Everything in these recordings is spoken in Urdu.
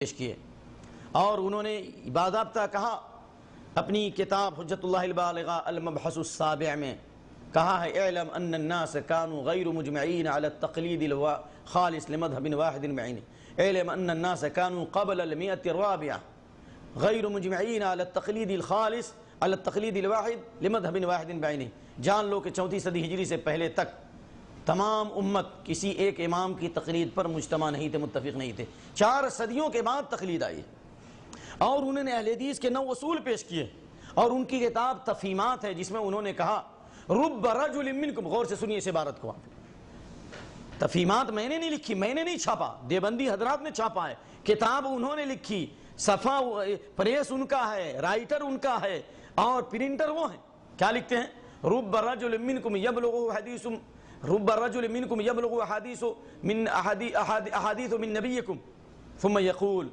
پیش کیے اور انہوں نے باضابطہ کہا اپنی کتاب حجت اللہ البالغہ المبحث السابع میں کہا ہے اعلم ان الناس كانوا غیر مجمعین علی التقلید الخالص لمذهب واحد معین اعلم ان الناس كانوا قبل المئة الرابعة غیر مجمعین علی التقلید الخالص علی التقلید الواحد لمذهب واحد بعینہ، جان لو کہ 34 صدی ہجری سے پہلے تک تمام امت کسی ایک امام کی تقلید پر مجتمع نہیں تھے، متفق نہیں تھے۔ 4 صدیوں کے بعد تقلید آئی اور انہوں نے اہل حدیث کے 9 اصول پیش کیے اور ان کی کتاب تفہیمات ہے جس میں انہوں نے کہا رب رجل منکم، غور سے سنیے اس عبارت کو آپ، تفہیمات میں نے نہیں لکھی، میں نے نہیں چھاپا، دیوبندی حضرات نے چھاپا ہے، کتاب انہوں نے لکھی، صفحہ پریس ان کا ہے، رائٹر ان کا ہے اور پرنٹر وہ ہیں۔ کیا لکھتے ہیں؟ رب رجل منکم یبلغ حدیث رب رجل منکم یبلغ احادیث من احادیث من نبیکم ثم یقول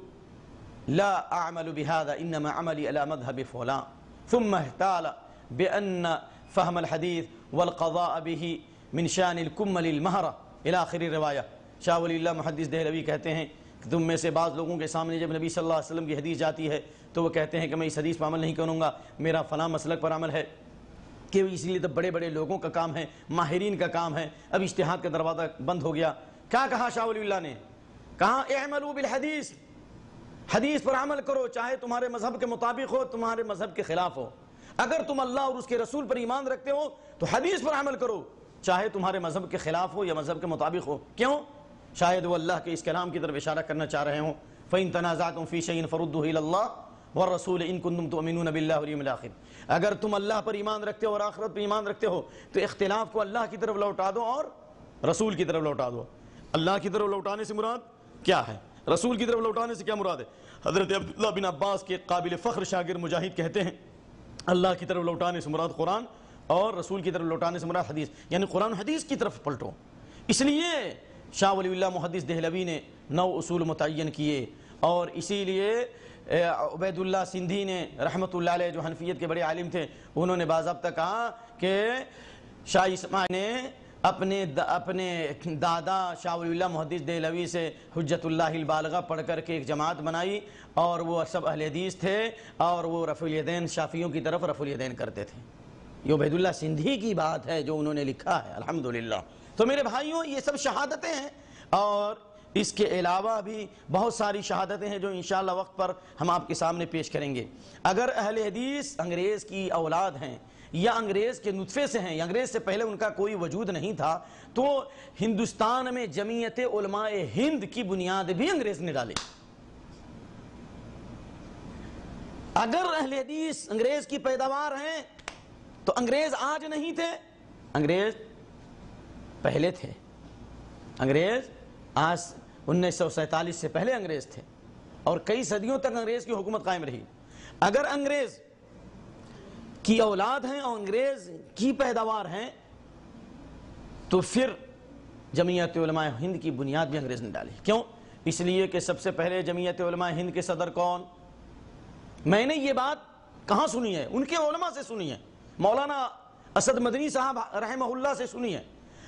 لا اعمل بهذا انما عملی علی مذهب فلان ثم احتال بان فهم الحدیث والقضاء به من شان الکمل المہرہ الى آخر روایہ۔ شاہ ولی اللہ محدث دہلوی کہتے ہیں کہ تم میں سے بعض لوگوں کے سامنے جب نبی صلی اللہ علیہ وسلم کی حدیث جاتی ہے تو وہ کہتے ہیں کہ میں اس حدیث پر عمل نہیں کروں گا، میرا فلاں مسلک پر عمل ہے، کہ اس لیے تو بڑے بڑے لوگوں کا کام ہے، ماہرین کا کام ہے، اب اجتہاد کا دروازہ بند ہو گیا۔ کیا کہا شاہ ولی اللہ نے؟ کہا اعملوا بالحدیث، حدیث پر عمل کرو، چاہے تمہارے مذہب کے مطابق ہو، تمہارے مذہب کے خلاف ہو۔ اگر تم اللہ اور اس کے رسول پر ایمان رکھتے ہو تو حدیث پر عمل کرو، چاہے تمہارے مذہب کے خلاف ہو یا مذہب کے مطابق ہو۔ کیوں؟ شاید وہ اللہ کے اس کلام کی طرف اشارہ کرنا چاہ رہے ہوں فَإِن تَنَازَعْتُمْ فِي شَيْءٍ فَرُدُّوهُ إِلَى اللَّهِ وَالرَّسُولِ إِن كُنتُمْ تُؤْمِنُونَ بِاللَّهِ وَالْيَوْمِ الْآخِرِ، اگر تم اللہ پر ایمان رکھتے ہو اور آخرت پر ایمان رکھتے ہو تو اختلاف کو اللہ کی طرف لوٹا دو اور رسول کی طرف لوٹا دو۔ اللہ کی طرف لوٹانے سے مراد کیا ہے؟ رسول کی طرف لوٹانے سے کیا مراد ہے؟ حضرت عبداللہ بن عباس کے قابل فخر شاگرد مجاہد کہتے ہیں اللہ کی طرف لوٹانے سے مراد قرآن اور رسول کی طرف لوٹانے سے مراد حدیث، یعنی قرآن حدیث کی طرف پلٹو۔ اس لیے شاہ ولی اللہ محدث دہلوی نے 9 اصول متعین کیے اور اسی لیے عبید اللہ سندھی نے رحمۃ اللہ علیہ جو حنفیت کے بڑے عالم تھے انہوں نے باضابطہ کہا کہ شاہ اسماعیل نے اپنے دادا شاہ ولی اللہ محدث دہلوی سے حجت اللہ البالغہ پڑھ کر کے ایک جماعت بنائی اور وہ سب اہل حدیث تھے اور وہ رفع الیدین شافعیوں کی طرف رفع الیدین کرتے تھے۔ یہ عبید اللہ سندھی کی بات ہے جو انہوں نے لکھا ہے الحمدللہ۔ تو میرے بھائیوں یہ سب شہادتیں ہیں اور اس کے علاوہ بھی بہت ساری شہادتیں ہیں جو انشاءاللہ وقت پر ہم آپ کے سامنے پیش کریں گے۔ اگر اہل حدیث انگریز کی اولاد ہیں یا انگریز کے نطفے سے ہیں یا انگریز سے پہلے ان کا کوئی وجود نہیں تھا تو ہندوستان میں جمعیت علماء ہند کی بنیاد بھی انگریز نے ڈالی۔ اگر اہل حدیث انگریز کی پیداوار ہیں تو انگریز آج نہیں تھے، انگریز پہلے تھے۔ انگریز آج 1947 سے پہلے انگریز تھے اور کئی صدیوں تک انگریز کی حکومت قائم رہی۔ اگر انگریز کی اولاد ہیں اور انگریز کی پیداوار ہیں تو پھر جمعیت علماء ہند کی بنیاد بھی انگریز نے ڈالی۔ کیوں؟ اس لیے کہ سب سے پہلے جمعیت علماء ہند کے صدر کون؟ میں نے یہ بات کہاں سنی ہے؟ ان کے علماء سے سنی ہے، مولانا اسد مدنی صاحب رحمہ اللہ سے سنی ہے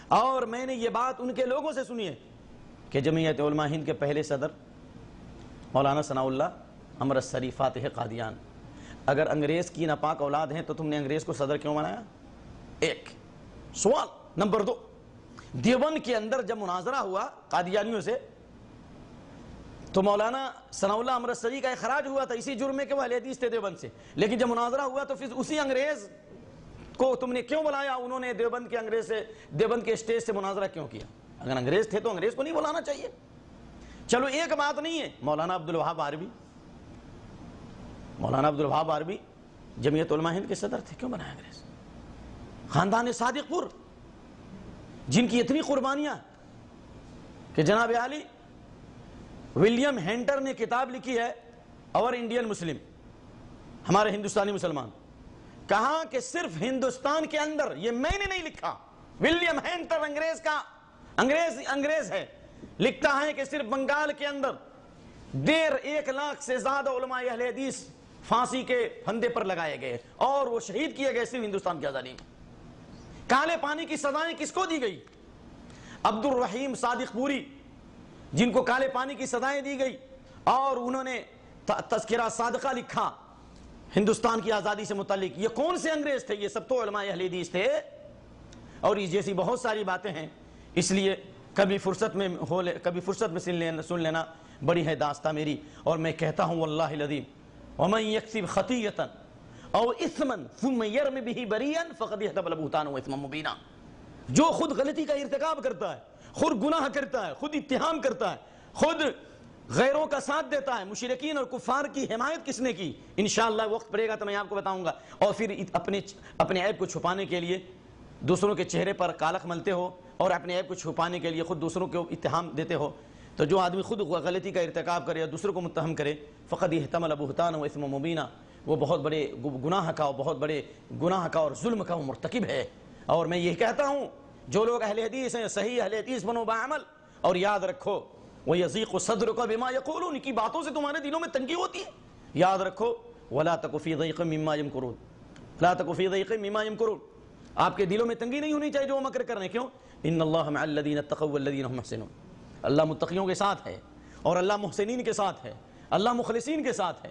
اور میں نے یہ بات ان کے لوگوں سے سنی ہے کہ جمعیت علماء ہند کے پہلے صدر مولانا ثناء اللہ امرتسری فاتح قادیان۔ اگر انگریز کی ناپاک اولاد ہیں تو تم نے انگریز کو صدر کیوں بنایا؟ ایک سوال۔ نمبر 2، دیوبند کے اندر جب مناظرہ ہوا قادیانیوں سے تو مولانا ثناء اللہ امرتسری کا اخراج ہوا تھا اسی جرم میں کہ وہ اہل حدیث تھے دیوبند سے، لیکن جب مناظرہ ہوا تو پھر اسی انگریز کو تم نے کیوں بلایا؟ انہوں نے دیوبند کے انگریز سے دیوبند کے اسٹیج سے مناظرہ کیوں کیا؟ اگر انگریز تھے تو انگریز کو نہیں بلانا چاہیے۔ چلو ایک بات نہیں ہے، مولانا عبدالوہاب عربی، مولانا عبدالوہاب عربی جمعیت علماء ہند کے صدر تھے، کیوں بنایا انگریز؟ خاندان صادق پور جن کی اتنی قربانیاں کہ جناب عالی ولیم ہینٹر نے کتاب لکھی ہے اور انڈین مسلم، ہمارے ہندوستانی مسلمان، کہا کہ صرف ہندوستان کے اندر، یہ میں نے نہیں لکھا، ولیم ہینٹر انگریز کا انگریز ہے، لکھتا ہے کہ صرف بنگال کے اندر 1.5 لاکھ سے زیادہ علماء اہل حدیث پھانسی کے پھندے پر لگائے گئے اور وہ شہید کیے گئے صرف ہندوستان کی آزادی میں۔ کالے پانی کی سزائیں کس کو دی گئی؟ عبد الرحیم صادق پوری جن کو کالے پانی کی سزائیں دی گئی اور انہوں نے تذکرہ صادقہ لکھا ہندوستان کی آزادی سے متعلق. یہ کون سے انگریز تھے؟ یہ سب تو علماء اہل حدیث تھے. اور اس جیسی بہت ساری باتیں ہیں. اس لیے کبھی فرصت میں سن لینا بڑی ہے داستہ میری. اور میں کہتا ہوں واللہ العظیم ومن یکسب خطیۃ او اثما ثم یرم به بریئا فقد احتمل بہتانا واثما مبینا. جو خود غلطی کا ارتکاب کرتا ہے، خود گناہ کرتا ہے، خود اتہام کرتا ہے، خود غیروں کا ساتھ دیتا ہے. مشرکین اور کفار کی حمایت کس نے کی؟ انشاءاللہ وقت پڑے گا تو میں آپ کو بتاؤں گا. اور پھر اپنے عیب کو چھپانے کے لیے دوسروں کے چہرے پر کالخ ملتے ہو اور اپنے عیب کو چھپانے کے لیے خود دوسروں کو اتہام دیتے ہو. تو جو آدمی خود غلطی کا ارتکاب کرے اور دوسروں کو متہم کرے فقد احتمل بہتانا واثما مبینا، وہ بہت بڑے گناہ کا اور بہت بڑے گناہ کا اور ظلم کا وہ مرتکب ہے. اور میں یہ کہتا ہوں جو لوگ اہل حدیث ہیں صحیح اہل حدیث بنو بعمل. اور یاد رکھو وَيَضِيقُ صَدْرُكَ بِمَا يَقُولُونَ، کی باتوں سے تمہارے دلوں میں تنگی ہوتی ہے. یاد رکھو وَلَا تَكُ فِي ضَيْقٍ مِّمَّا يَمْكُرُونَ، لَا تَكُ فِي ضَيْقٍ مِّمَّا يَمْكُرُونَ. آپ کے دلوں میں تنگی نہیں ہونی چاہیے جو وہ مکر کر رہے ہیں. کیوں؟ ان اللہ مع الذین اتقوا والذین هم محسنون. اللہ متقیوں کے ساتھ ہے اور اللہ محسنین کے ساتھ ہے، اللہ مخلصین کے ساتھ ہے.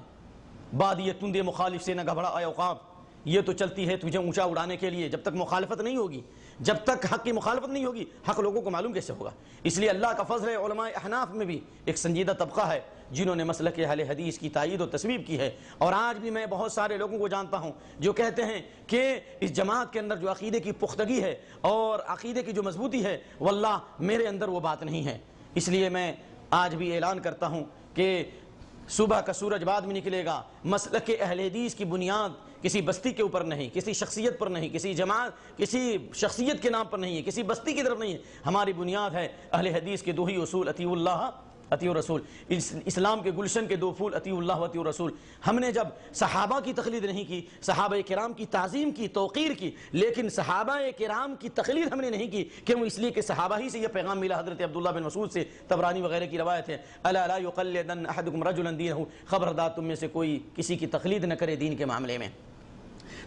بادیہ تندے مخالف سے نہ گھبرا اے عقاب. یہ تو چلتی ہے تجھے اونچا اڑانے کے لیے. جب تک مخالفت نہیں ہوگی، جب تک حق کی مخالفت نہیں ہوگی، حق لوگوں کو معلوم کیسے ہوگا؟ اس لیے اللہ کا فضل ہے علماء احناف میں بھی ایک سنجیدہ طبقہ ہے جنہوں نے مسلک اہل حدیث کی تائید و تصویب کی ہے. اور آج بھی میں بہت سارے لوگوں کو جانتا ہوں جو کہتے ہیں کہ اس جماعت کے اندر جو عقیدے کی پختگی ہے اور عقیدے کی جو مضبوطی ہے واللہ میرے اندر وہ بات نہیں ہے. اس لیے میں آج بھی اعلان کرتا ہوں کہ صبح کا سورج بعد میں نکلے گا. مسلک اہل حدیث کی بنیاد کسی بستی کے اوپر نہیں، کسی شخصیت پر نہیں، کسی جماعت کسی شخصیت کے نام پر نہیں ہے، کسی بستی کی طرف نہیں ہے. ہماری بنیاد ہے اہل حدیث کے دو ہی اصول، اطیع اللہ اطیع الرسول. اسلام کے گلشن کے دو پھول اطیع اللہ و اطیع الرسول. ہم نے جب صحابہ کی تقلید نہیں کی، صحابہ کرام کی تعظیم کی، توقیر کی، لیکن صحابہ کرام کی تقلید ہم نے نہیں کی. کیوں؟ اس لیے کہ صحابہ ہی سے یہ پیغام ملا. حضرت عبداللہ بن مسعود سے طبرانی وغیرہ کی روایت ہے الا لا یقلدن احدکم رجلا دینہ، خبردار تم میں سے کوئی کسی کی تقلید نہ کرے دین کے معاملے میں.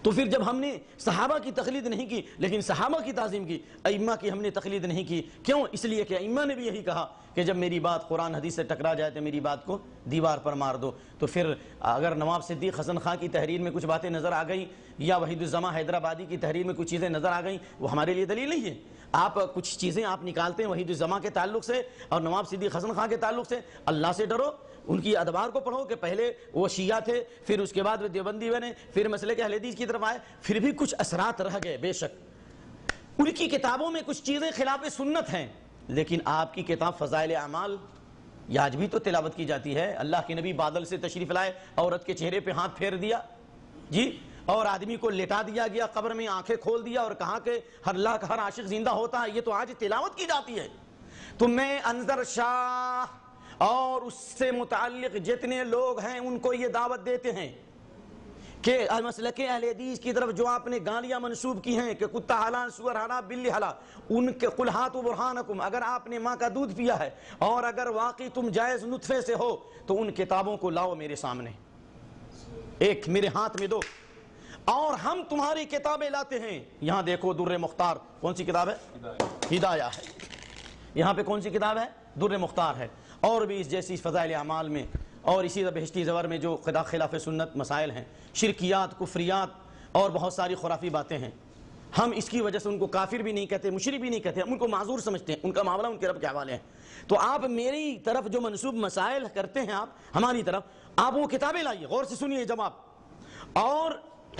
تو پھر جب ہم نے صحابہ کی تقلید نہیں کی لیکن صحابہ کی تعظیم کی، ائمہ کی ہم نے تقلید نہیں کی. کیوں؟ اس لیے کہ ائمہ نے بھی یہی کہا کہ جب میری بات قرآن حدیث سے ٹکرا جائے تو میری بات کو دیوار پر مار دو. تو پھر اگر نواب صدیق حسن خان کی تحریر میں کچھ باتیں نظر آ گئیں یا وحید الزماں حیدرآبادی کی تحریر میں کچھ چیزیں نظر آ گئیں، وہ ہمارے لیے دلیل نہیں ہے. آپ کچھ چیزیں آپ نکالتے ہیں وحید الزماں کے تعلق سے اور نواب صدیق حسن خان کے تعلق سے، اللہ سے ڈرو. ان کی ادوار کو پڑھو کہ پہلے وہ شیعہ تھے، پھر اس کے بعد وہ دیوبندی بنے، پھر مسلک اہل حدیث کی طرف آئے، پھر بھی کچھ اثرات رہ گئے. بے شک ان کی کتابوں میں کچھ چیزیں خلاف سنت ہیں، لیکن آپ کی کتاب فضائل اعمال یہ آج بھی تو تلاوت کی جاتی ہے. اللہ کے نبی بادل سے تشریف لائے، عورت کے چہرے پہ ہاتھ پھیر دیا جی، اور آدمی کو لٹا دیا گیا قبر میں، آنکھیں کھول دیا اور کہا کہ ہر اللہ کا ہر عاشق زندہ ہوتا ہے. یہ تو آج تلاوت کی جاتی ہے. تو میں انظر شاہ اور اس سے متعلق جتنے لوگ ہیں ان کو یہ دعوت دیتے ہیں کہ مسلک اہل حدیث کی طرف جو آپ نے گالیاں منسوب کی ہیں کہ کتا حلال سور حلال بلی حلال، ان کے قل ہاتوا برہانکم، اگر آپ نے ماں کا دودھ پیا ہے اور اگر واقعی تم جائز نطفے سے ہو تو ان کتابوں کو لاؤ میرے سامنے، ایک میرے ہاتھ میں دو اور ہم تمہاری کتابیں لاتے ہیں. یہاں دیکھو در مختار کون سی کتاب ہے؟ ہدایہ ہے. یہاں پہ کون سی کتاب ہے؟ در مختار ہے. اور بھی اس جیسی فضائل اعمال میں اور اسی طرح بہشتی زور میں جو خلاف سنت مسائل ہیں، شرکیات، کفریات اور بہت ساری خرافی باتیں ہیں. ہم اس کی وجہ سے ان کو کافر بھی نہیں کہتے، مشرک بھی نہیں کہتے، ہم ان کو معذور سمجھتے ہیں. ان کا معاملہ ان کے رب کے حوالے ہے. تو آپ میری طرف جو منسوب مسائل کرتے ہیں، آپ ہماری طرف آپ وہ کتابیں لائیے، غور سے سنیے جواب. اور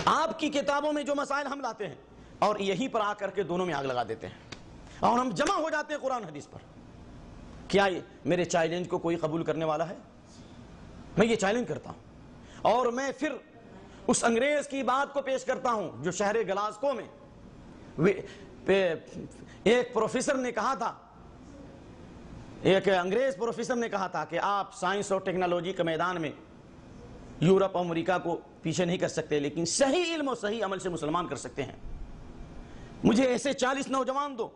آپ کی کتابوں میں جو مسائل ہم لاتے ہیں اور یہیں پر آ کر کے دونوں میں آگ لگا دیتے ہیں اور ہم جمع ہو جاتے ہیں قرآن حدیث پر. کیا میرے چیلنج کو کوئی قبول کرنے والا ہے؟ میں یہ چیلنج کرتا ہوں اور میں پھر اس انگریز کی بات کو پیش کرتا ہوں جو شہر گلاسکو میں ایک پروفیسر نے کہا تھا، ایک انگریز پروفیسر نے کہا تھا کہ آپ سائنس اور ٹیکنالوجی کے میدان میں یورپ اور امریکہ کو پیچھے نہیں کر سکتے لیکن صحیح علم اور صحیح عمل سے مسلمان کر سکتے ہیں. مجھے ایسے 40 نوجوان دو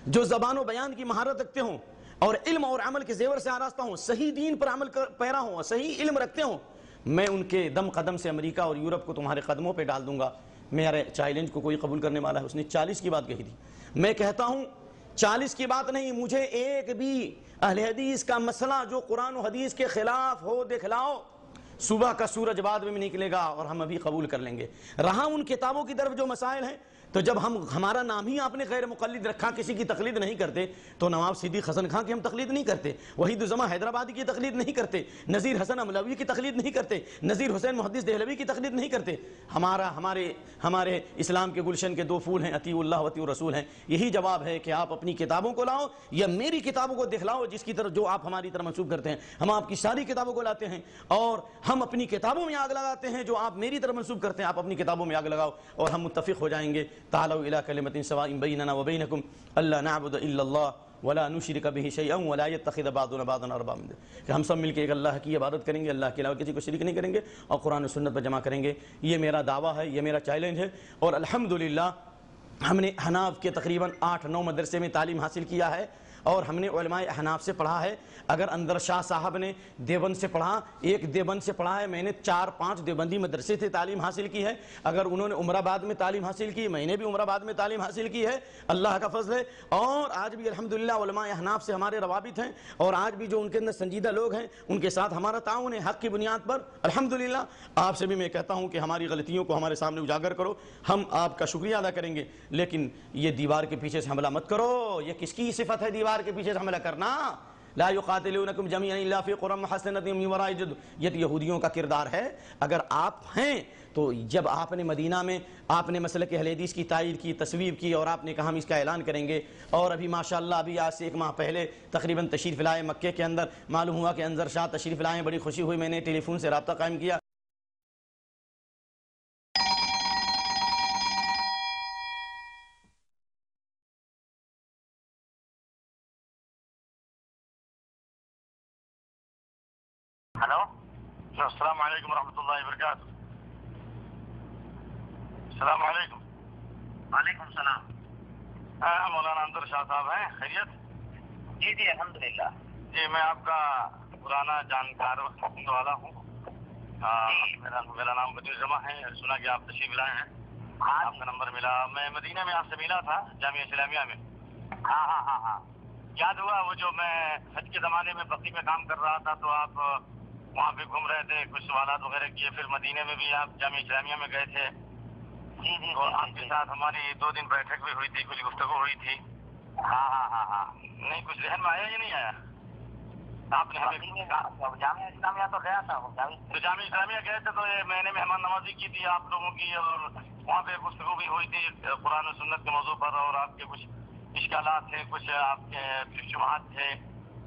جو زبان و بیان کی مہارت رکھتے ہوں اور علم اور عمل کے زیور سے آراستہ ہوں، صحیح دین پر عمل پیرا ہوں اور صحیح علم رکھتے ہوں. میں ان کے دم قدم سے امریکہ اور یورپ کو تمہارے قدموں پہ ڈال دوں گا. میرے چیلنج کو کوئی قبول کرنے والا ہے؟ اس نے 40 کی بات کہی تھی. میں کہتا ہوں 40 کی بات نہیں، مجھے ایک بھی اہل حدیث کا مسئلہ جو قرآن و حدیث کے خلاف ہو دکھلاؤ، صبح کا سورج بعد میں نکلے گا اور ہم ابھی قبول کر لیں گے۔ رہا ان کتابوں کی طرف جو مسائل ہیں، تو جب ہمارا نام ہی آپ نے غیر مقلد رکھا، کسی کی تقلید نہیں کرتے، تو نواب صدیق حسن خان کی ہم تقلید نہیں کرتے، وحید الزماں حیدرآبادی کی تقلید نہیں کرتے، نذیر حسن املوی کی تقلید نہیں کرتے، نذیر حسین محدث دہلوی کی تقلید نہیں کرتے۔ ہمارے اسلام کے گلشن کے 2 پھول ہیں، اطیعوا اللہ و اطیعوا الرسول ہیں۔ یہی جواب ہے کہ آپ اپنی کتابوں کو لاؤ یا میری کتابوں کو دکھلاؤ، جس کی طرف جو آپ ہماری طرف منسوب کرتے ہیں۔ ہم آپ کی ساری کتابوں کو لاتے ہیں اور ہم اپنی کتابوں میں آگ لگاتے ہیں، جو آپ میری طرف منسوب کرتے ہیں آپ اپنی کتابوں میں آگ لگاؤ اور ہم متفق ہو جائیں گے۔ تعالوا الی کلمۃ سواء بیننا وبینکم الا نعبد الا اللہ ولا نشرک بہ شیئا ولا یتخذ بعضنا بعضا اربابا، کہ ہم سب مل کے ایک اللہ کی عبادت کریں گے، اللہ کے علاوہ کسی کو شریک نہیں کریں گے اور قرآن و سنت پر جمع کریں گے۔ یہ میرا دعویٰ ہے، یہ میرا چیلنج ہے، اور الحمدللہ ہم نے احناف کے تقریباً 8-9 مدرسے میں تعلیم حاصل کیا ہے اور ہم نے علماء احناف سے پڑھا ہے۔ اگر اندر شاہ صاحب نے دیوبند سے پڑھا، ایک دیوبند سے پڑھا ہے، میں نے 4-5 دیوبندی مدرسے سے تعلیم حاصل کی ہے۔ اگر انہوں نے عمر آباد میں تعلیم حاصل کی، میں نے بھی عمر آباد میں تعلیم حاصل کی ہے، اللہ کا فضل ہے۔ اور آج بھی الحمدللہ علماء احناف سے ہمارے روابط ہیں، اور آج بھی جو ان کے اندر سنجیدہ لوگ ہیں ان کے ساتھ ہمارا تعاون ہے حق کی بنیاد پر الحمدللہ۔ آپ سے بھی میں کہتا ہوں کہ ہماری غلطیوں کو ہمارے سامنے اجاگر کرو، ہم آپ کا شکریہ ادا کریں گے، لیکن یہ دیوار کے پیچھے سے حملہ مت کرو۔ یہ کس کی صفت ہے دیوار کے پیچھے سے حملہ کرنا؟ لا یقاتلونکم جميعا الا فی قرى محصنة من وراء جدر، یہ تو یہودیوں کا کردار ہے۔ اگر آپ ہیں تو جب آپ نے مدینہ میں آپ نے مسلک اہل حدیث کی تائید کی، تصویب کی، اور آپ نے کہا ہم اس کا اعلان کریں گے، اور ابھی ماشاءاللہ ابھی آج سے 1 ماہ پہلے تقریباً تشریف لائے مکے کے اندر، معلوم ہوا کہ انظر شاہ تشریف لائے، بڑی خوشی ہوئی، میں نے ٹیلی فون سے رابطہ قائم کیا۔ ہلو، السلام علیکم ورحمۃ اللہ وبرکاتہ۔ السلام علیکم۔ وعلیکم السلام۔ مولانا انظر شاہ صاحب ہیں؟ خیریت؟ جی جی الحمدللہ۔ جی میں آپ کا پرانا جانکار والا ہوں۔ میرا نام بدیع الزماں ہے، سنا کہ آپ تشریف لائے ہیں، آپ کا نمبر ملا، میں مدینہ میں آپ سے ملا تھا جامعہ اسلامیہ میں۔ ہاں ہاں ہاں ہاں، یاد ہوا وہ جو میں حج کے زمانے میں بقی میں کام کر رہا تھا، تو آپ وہاں پہ گھوم رہے تھے، کچھ سوالات وغیرہ کیے، پھر مدینے میں بھی آپ جامعہ اسلامیہ میں گئے تھے۔ جی جی، اور آپ کے ساتھ ہماری 2 دن بیٹھک بھی ہوئی تھی، کچھ گفتگو ہوئی تھی۔ ہاں ہاں ہاں ہاں، نہیں کچھ ذہن میں آیا یا نہیں آیا؟ آپ نے ہمیں جامعہ اسلامیہ تو گیا تھا، تو جامعہ اسلامیہ گئے تھے تو یہ میں نے مہمان نوازی کی تھی آپ لوگوں کی، اور وہاں پہ گفتگو بھی ہوئی تھی قرآن و سنت کے موضوع پر، اور آپ کے کچھ اشکالات تھے، کچھ آپ کے شبہات تھے،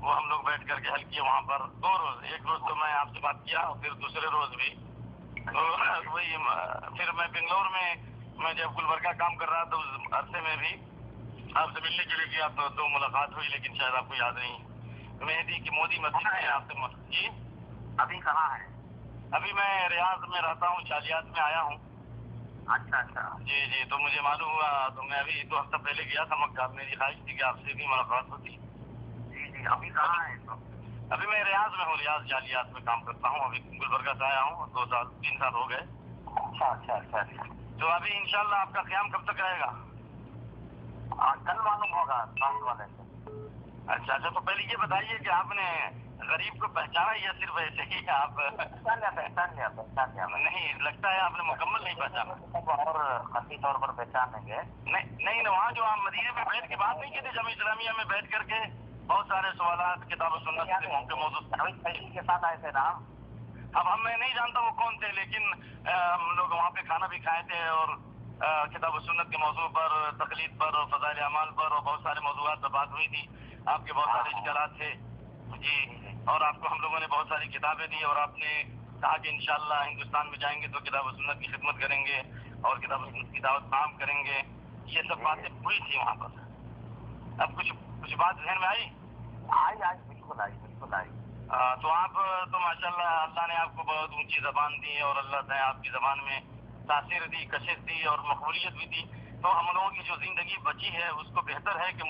وہ ہم لوگ بیٹھ کر کے حل کیے وہاں پر 2 روز۔ ایک روز تو میں آپ سے بات کیا، اور پھر دوسرے روز بھی وہی، پھر میں بنگلور میں جب گلبرگہ کام کر رہا تھا اس عرصے میں بھی آپ سے ملنے کے لیے گیا، تو 2 ملاقات ہوئی، لیکن شاید آپ کو یاد نہیں۔ مہدی کی مودی مسجد ہے آپ سے۔ جی ابھی کہاں ہے؟ ابھی میں ریاض میں رہتا ہوں، جالیات میں آیا ہوں۔ اچھا اچھا، جی جی، تو مجھے معلوم ہوا، تو میں ابھی 2 ہفتہ پہلے گیا تھا مکہ، میری خواہش تھی کہ آپ سے بھی ملاقات ہوتی۔ جی جی، ابھی کہاں ہیں؟ ابھی میں ریاض میں ہوں، ریاض جالیات میں کام کرتا ہوں، ابھی گلبرگہ سے آیا ہوں، 3 سال ہو گئے۔ اچھا اچھا اچھا، تو ابھی انشاءاللہ آپ کا قیام کب تک رہے گا؟ کل معلوم ہوگا ساؤنڈ والے سے۔ اچھا اچھا، تو پہلے یہ بتائیے کہ آپ نے غریب کو پہچانا یا صرف ایسے ہی آپ؟ پہچان لیا نہیں، لگتا ہے آپ نے مکمل نہیں پہچانا، اور خطی طور پر پہچانیں گے۔ نہیں، وہاں جو آپ مدینے میں بیٹھ کے بات نہیں کی تھی جامعہ اسلامیہ میں بیٹھ کر کے، بہت سارے سوالات کتاب و سنت کے موضوع کے ساتھ آئے تھے نا۔ اب میں نہیں جانتا وہ کون تھے، لیکن ہم لوگ وہاں پہ کھانا بھی کھائے تھے، اور کتاب و سنت کے موضوع پر، تقلید پر، اور فضائل اعمال پر، اور بہت سارے موضوعات پر بات ہوئی تھی۔ آپ کے بہت سارے اشکالات تھے جی، اور آپ کو ہم لوگوں نے بہت ساری کتابیں دی، اور آپ نے کہا کہ انشاءاللہ ہندوستان میں جائیں گے تو کتاب و سنت کی خدمت کریں گے اور کتاب و سنت کی دعوت عام کریں گے۔ یہ سب باتیں ہوئی تھی وہاں پر۔ اب کچھ بات ذہن میں آئی؟ بالکل آئی۔ تو آپ تو ماشاءاللہ اللہ نے آپ کو بہت اونچی زبان دی، اور اللہ نے آپ کی زبان میں تاثیر دی، کشش دی، اور مقبولیت بھی دی، تو ہم لوگوں کی جو زندگی بچی ہے اس کو بہتر ہے کہ